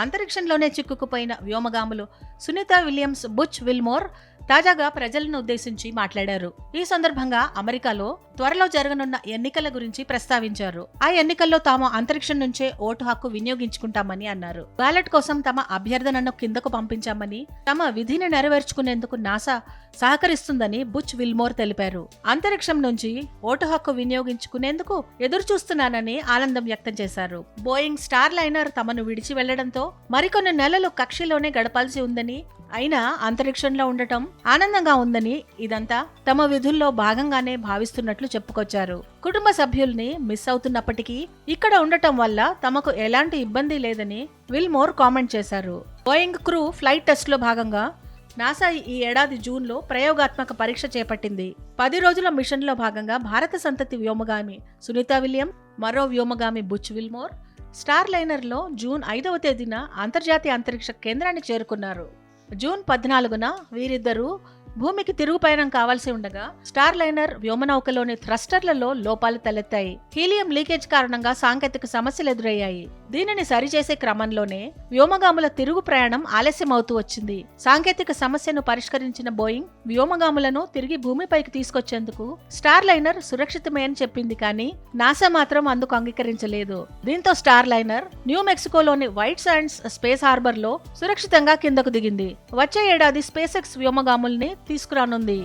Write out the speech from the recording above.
అంతరిక్షంలోనే చిక్కుకుపోయిన వ్యోమగాములు Sunitha Williams, Butch Wilmore తాజాగా ప్రజలను ఉద్దేశించి మాట్లాడారు. ఈ సందర్భంగా అమెరికాలో త్వరలో జరగనున్న ఎన్నికల గురించి ప్రస్తావించారు. ఆ ఎన్నికల్లో తాము అంతరిక్షం నుంచే ఓటు హక్కు వినియోగించుకుంటామని అన్నారు. బ్యాలెట్ కోసం తమ అభ్యర్థనను కిందకు పంపించామని, తమ విధిని నెరవేర్చుకునేందుకు నాసా సహకరిస్తుందని బుచ్ విల్మోర్ తెలిపారు. అంతరిక్షం నుంచి ఓటు హక్కు వినియోగించుకునేందుకు ఎదురు చూస్తున్నానని ఆనందం వ్యక్తం చేశారు. బోయింగ్ స్టార్ లైనర్ తమను విడిచి వెళ్లడంతో మరికొన్ని నెలలు కక్షలోనే గడపాల్సి ఉందని, అయినా అంతరిక్షంలో ఉండటం ఆనందంగా ఉందని, ఇదంతా తమ విధుల్లో భాగంగానే భావిస్తున్నట్లు చెప్పుకొచ్చారు. కుటుంబ సభ్యుల్ని మిస్ అవుతున్నప్పటికీ ఇక్కడ ఉండటం వల్ల తమకు ఎలాంటి ఇబ్బంది లేదని విల్మోర్ కామెంట్ చేశారు. బోయింగ్ క్రూ ఫ్లైట్ టెస్ట్ లో భాగంగా నాసా ఈ ఏడాది జూన్లో ప్రయోగాత్మక పరీక్ష చేపట్టింది. 10 రోజుల మిషన్లో భాగంగా భారత సంతతి వ్యోమగామి సునీత విలియం, మరో వ్యోమగామి బుచ్ విల్మోర్ స్టార్ లైనర్లో జూన్ 5వ తేదీన అంతర్జాతీయ అంతరిక్ష కేంద్రానికి చేరుకున్నారు. జూన్ 14న వీరిద్దరూ భూమికి తిరుగు పయనం కావాల్సి ఉండగా స్టార్ లైనర్ వ్యోమనౌకలోని థ్రస్టర్లలో లోపాలు తలెత్తాయి. హీలియం లీకేజ్ కారణంగా సాంకేతిక సమస్యలు ఎదురయ్యాయి. దీనిని సరిచేసే క్రమంలోనే వ్యోమగాముల తిరుగు ప్రయాణం ఆలస్యమవుతూ వచ్చింది. సాంకేతిక సమస్యను పరిష్కరించిన బోయింగ్ వ్యోమగాములను తిరిగి భూమిపైకి తీసుకొచ్చేందుకు స్టార్ లైనర్ సురక్షితమే అని చెప్పింది, కానీ నాసా మాత్రం అందుకు అంగీకరించలేదు. దీంతో స్టార్ లైనర్ న్యూ మెక్సికోలోని వైట్ శాండ్స్ స్పేస్ హార్బర్ లో సురక్షితంగా కిందకు దిగింది. వచ్చే ఏడాది స్పేస్ ఎక్స్ వ్యోమగాముల్ని తీసుకురానుంది.